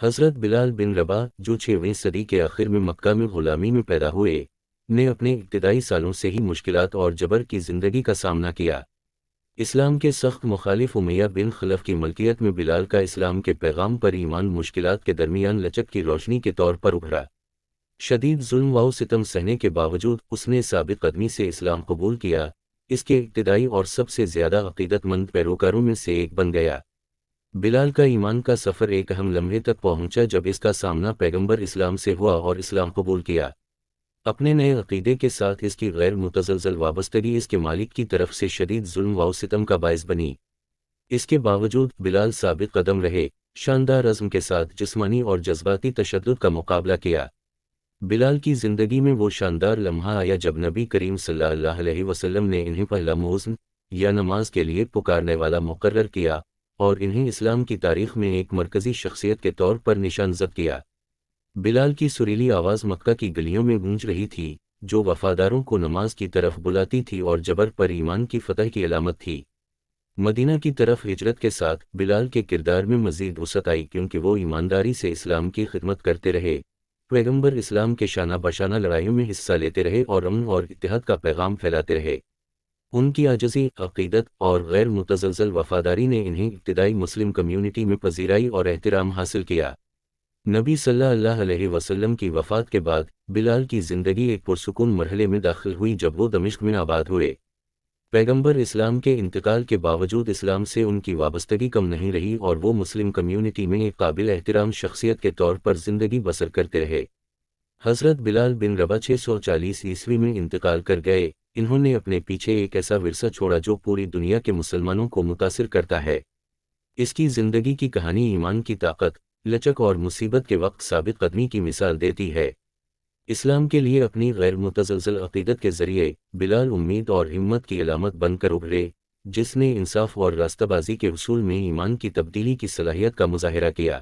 حضرت بلال بن رباح جو 6ویں صدی کے آخر میں مکہ میں غلامی میں پیدا ہوئے، نے اپنے ابتدائی سالوں سے ہی مشکلات اور جبر کی زندگی کا سامنا کیا۔ اسلام کے سخت مخالف امیہ بن خلف کی ملکیت میں بلال کا اسلام کے پیغام پر ایمان مشکلات کے درمیان لچک کی روشنی کے طور پر ابھرا۔ شدید ظلم و ستم سہنے کے باوجود اس نے ثابت قدمی سے اسلام قبول کیا، اس کے ابتدائی اور سب سے زیادہ عقیدت مند پیروکاروں میں سے ایک بن گیا۔ بلال کا ایمان کا سفر ایک اہم لمحے تک پہنچا جب اس کا سامنا پیغمبر اسلام سے ہوا اور اسلام قبول کیا۔ اپنے نئے عقیدے کے ساتھ اس کی غیر متزلزل وابستگی اس کے مالک کی طرف سے شدید ظلم و ستم کا باعث بنی۔ اس کے باوجود بلال ثابت قدم رہے، شاندار عزم کے ساتھ جسمانی اور جذباتی تشدد کا مقابلہ کیا۔ بلال کی زندگی میں وہ شاندار لمحہ آیا جب نبی کریم صلی اللہ علیہ وسلم نے انہیں پہلا مؤذن یا نماز کے لیے پکارنے والا مقرر کیا اور انہیں اسلام کی تاریخ میں ایک مرکزی شخصیت کے طور پر نشان زد کیا۔ بلال کی سریلی آواز مکہ کی گلیوں میں گونج رہی تھی، جو وفاداروں کو نماز کی طرف بلاتی تھی اور جبر پر ایمان کی فتح کی علامت تھی۔ مدینہ کی طرف ہجرت کے ساتھ بلال کے کردار میں مزید وسعت آئی کیونکہ وہ ایمانداری سے اسلام کی خدمت کرتے رہے، پیغمبر اسلام کے شانہ بشانہ لڑائیوں میں حصہ لیتے رہے اور امن اور اتحاد کا پیغام پھیلاتے رہے۔ ان کی عاجزی، عقیدت اور غیر متزلزل وفاداری نے انہیں ابتدائی مسلم کمیونٹی میں پذیرائی اور احترام حاصل کیا۔ نبی صلی اللہ علیہ وسلم کی وفات کے بعد بلال کی زندگی ایک پرسکون مرحلے میں داخل ہوئی جب وہ دمشق میں آباد ہوئے۔ پیغمبر اسلام کے انتقال کے باوجود اسلام سے ان کی وابستگی کم نہیں رہی اور وہ مسلم کمیونٹی میں ایک قابل احترام شخصیت کے طور پر زندگی بسر کرتے رہے۔ حضرت بلال بن رباح 640 عیسوی میں انتقال کر گئے۔ انہوں نے اپنے پیچھے ایک ایسا ورثہ چھوڑا جو پوری دنیا کے مسلمانوں کو متاثر کرتا ہے۔ اس کی زندگی کی کہانی ایمان کی طاقت، لچک اور مصیبت کے وقت ثابت قدمی کی مثال دیتی ہے۔ اسلام کے لیے اپنی غیر متزلزل عقیدت کے ذریعے بلال امید اور ہمت کی علامت بن کر ابھرے، جس نے انصاف اور راستہ بازی کے حصول میں ایمان کی تبدیلی کی صلاحیت کا مظاہرہ کیا۔